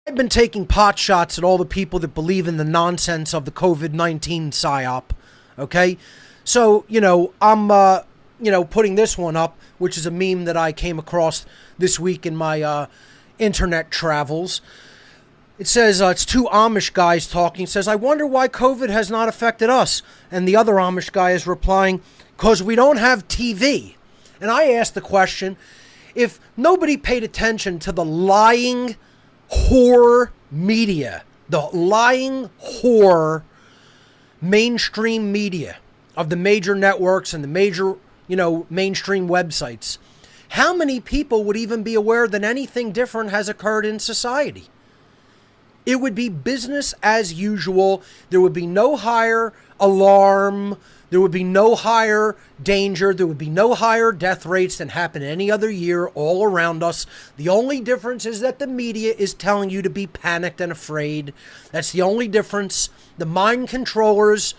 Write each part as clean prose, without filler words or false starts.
I've been taking pot shots at all the people that believe in the nonsense of the COVID-19 psyop. Okay? So, I'm, putting this one up, which is a meme that I came across this week in my internet travels. It says, it's two Amish guys talking. It says, I wonder why COVID has not affected us. And the other Amish guy is replying, because we don't have TV. And I asked the question, if nobody paid attention to the lying whore media, the lying whore mainstream media of the major networks and the major, mainstream websites, how many people would even be aware that anything different has occurred in society? It would be business as usual. There would be no higher alarm. There would be no higher danger. There would be no higher death rates than happen any other year all around us. The only difference is that the media is telling you to be panicked and afraid. That's the only difference. The mind controllers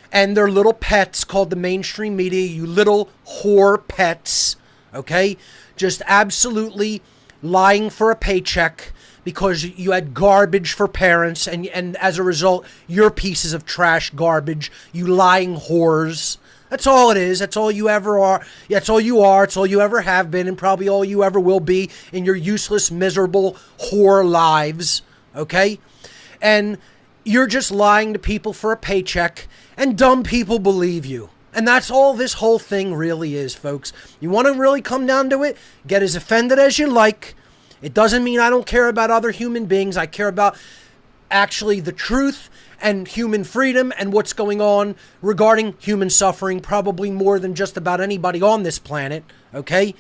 and their little pets called the mainstream media, you little whore pets, okay? Just absolutely lying for a paycheck because you had garbage for parents, and as a result, you're pieces of trash garbage, you lying whores. That's all it is. That's all you ever are. That's all you are. It's all you ever have been, and probably all you ever will be in your useless, miserable whore lives, okay? And you're just lying to people for a paycheck, and dumb people believe you. And that's all this whole thing really is, folks. You want to really come down to it? Get as offended as you like. It doesn't mean I don't care about other human beings. I care about actually the truth and human freedom and what's going on regarding human suffering, probably more than just about anybody on this planet, okay?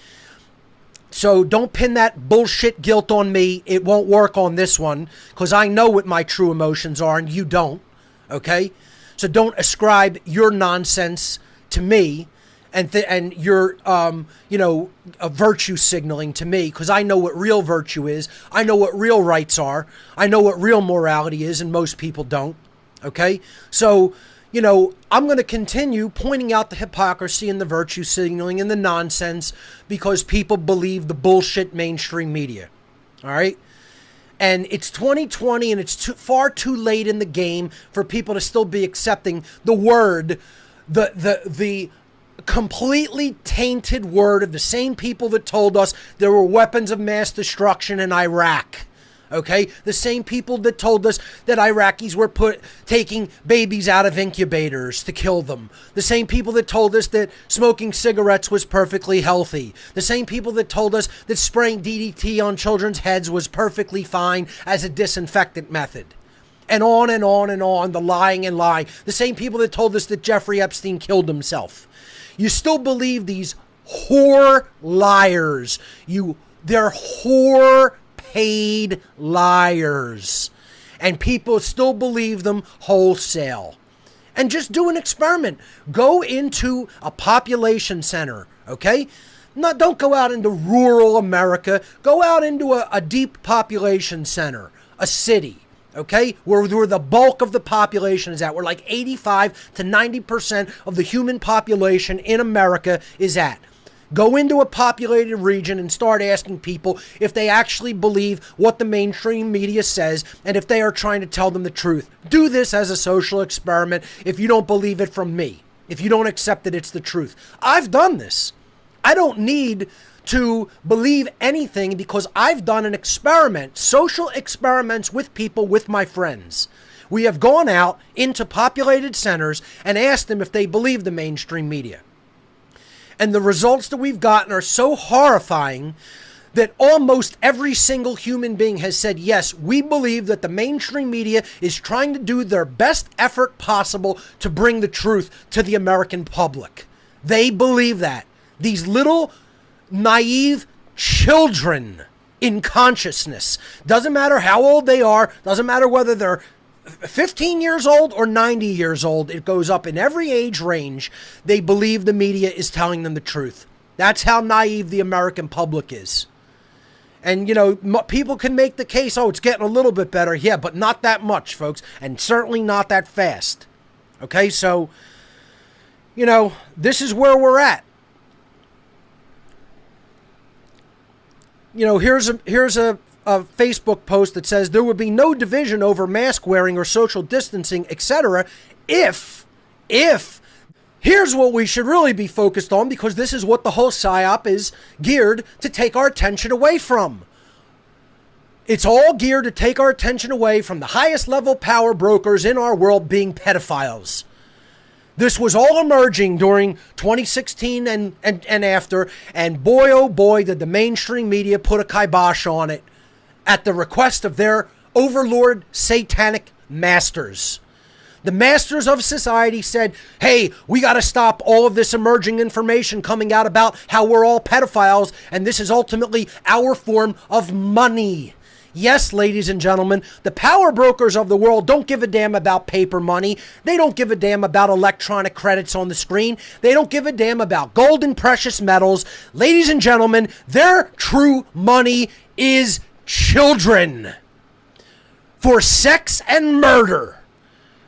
So don't pin that bullshit guilt on me. It won't work on this one because I know what my true emotions are and you don't, okay? So don't ascribe your nonsense to me and your, virtue signaling to me, because I know what real virtue is. I know what real rights are. I know what real morality is, and most people don't. Okay? So, I'm going to continue pointing out the hypocrisy and the virtue signaling and the nonsense because people believe the bullshit mainstream media. All right? And it's 2020 and it's far too late in the game for people to still be accepting the word, the completely tainted word of the same people that told us there were weapons of mass destruction in Iraq. Okay? The same people that told us that Iraqis were taking babies out of incubators to kill them. The same people that told us that smoking cigarettes was perfectly healthy. The same people that told us that spraying DDT on children's heads was perfectly fine as a disinfectant method. And on and on and on, the lying and lying. The same people that told us that Jeffrey Epstein killed himself. You still believe these whore liars. They're whore paid liars. And people still believe them wholesale. And just do an experiment. Go into a population center, okay? Don't go out into rural America. Go out into a deep population center, a city. Okay, where the bulk of the population is at, where like 85 to 90% of the human population in America is at. Go into a populated region and start asking people if they actually believe what the mainstream media says and if they are trying to tell them the truth. Do this as a social experiment if you don't believe it from me, if you don't accept that it's the truth. I've done this. I don't need to believe anything because I've done an experiment, social experiments with people, with my friends. We have gone out into populated centers and asked them if they believe the mainstream media. And the results that we've gotten are so horrifying that almost every single human being has said, yes, we believe that the mainstream media is trying to do their best effort possible to bring the truth to the American public. They believe that. These little naive children in consciousness. Doesn't matter how old they are. Doesn't matter whether they're 15 years old or 90 years old. It goes up in every age range. They believe the media is telling them the truth. That's how naive the American public is. And, people can make the case, oh, it's getting a little bit better. Yeah, but not that much, folks. And certainly not that fast. Okay, so, this is where we're at. Here's a a Facebook post that says there would be no division over mask wearing or social distancing, etc. If here's what we should really be focused on, because this is what the whole psyop is geared to take our attention away from. It's all geared to take our attention away from the highest level power brokers in our world being pedophiles. This was all emerging during 2016 and after, and boy, oh boy, did the mainstream media put a kibosh on it at the request of their overlord satanic masters. The masters of society said, hey, we got to stop all of this emerging information coming out about how we're all pedophiles, and this is ultimately our form of money. Yes, ladies and gentlemen, the power brokers of the world don't give a damn about paper money. They don't give a damn about electronic credits on the screen. They don't give a damn about gold and precious metals. Ladies and gentlemen, their true money is children for sex and murder.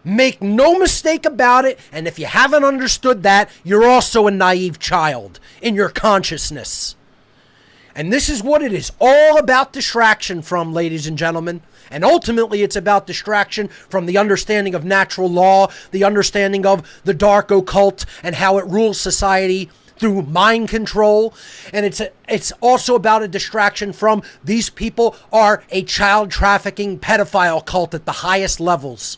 Make no mistake about it, and if you haven't understood that, you're also a naive child in your consciousness. And this is what it is all about distraction from, ladies and gentlemen. And ultimately, it's about distraction from the understanding of natural law, the understanding of the dark occult and how it rules society through mind control. And it's also about a distraction from these people are a child trafficking pedophile cult at the highest levels.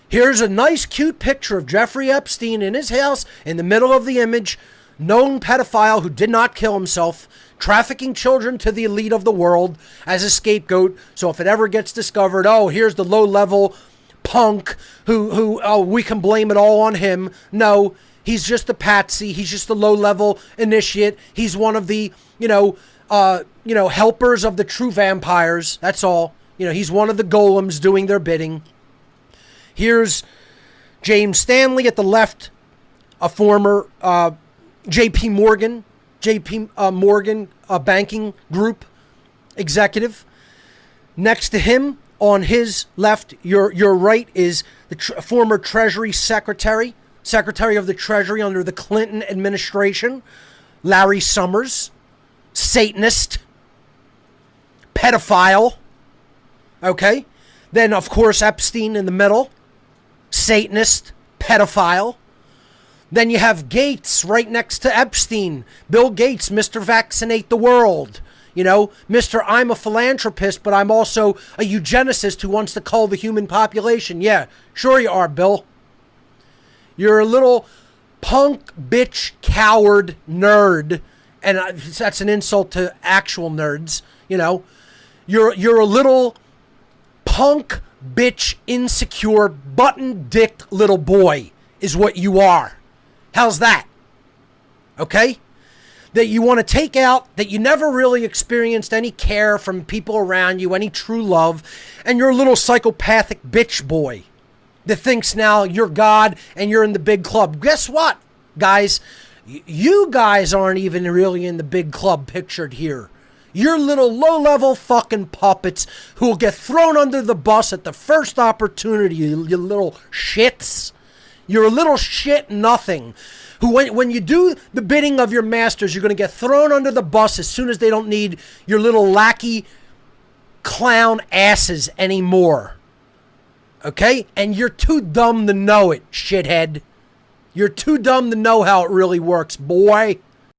Here's a nice, cute picture of Jeffrey Epstein in his house in the middle of the image. Known pedophile who did not kill himself, trafficking children to the elite of the world as a scapegoat. So if it ever gets discovered, oh, here's the low-level punk who we can blame it all on him. No, he's just a patsy. He's just a low-level initiate. He's one of the, helpers of the true vampires. That's all. He's one of the golems doing their bidding. Here's James Stanley at the left, a former JP Morgan banking group executive. Next to him, on his left, your right, is the former Treasury Secretary of the Treasury under the Clinton administration, Larry Summers, Satanist, pedophile. Okay? Then, of course, Epstein in the middle, Satanist, pedophile. Then you have Gates right next to Epstein. Bill Gates, Mr. Vaccinate the World. Mr. I'm a philanthropist, but I'm also a eugenicist who wants to cull the human population. Yeah, sure you are, Bill. You're a little punk, bitch, coward nerd. And that's an insult to actual nerds, You're a little punk, bitch, insecure, button-dicked little boy is what you are. How's that? Okay? That you want to take out, that you never really experienced any care from people around you, any true love, and you're a little psychopathic bitch boy that thinks now you're God and you're in the big club. Guess what, guys? You guys aren't even really in the big club pictured here. You're little low-level fucking puppets who will get thrown under the bus at the first opportunity, you little shits. You're a little shit nothing who, when you do the bidding of your masters, you're going to get thrown under the bus as soon as they don't need your little lackey clown asses anymore. Okay? And you're too dumb to know it, shithead. You're too dumb to know how it really works, boy.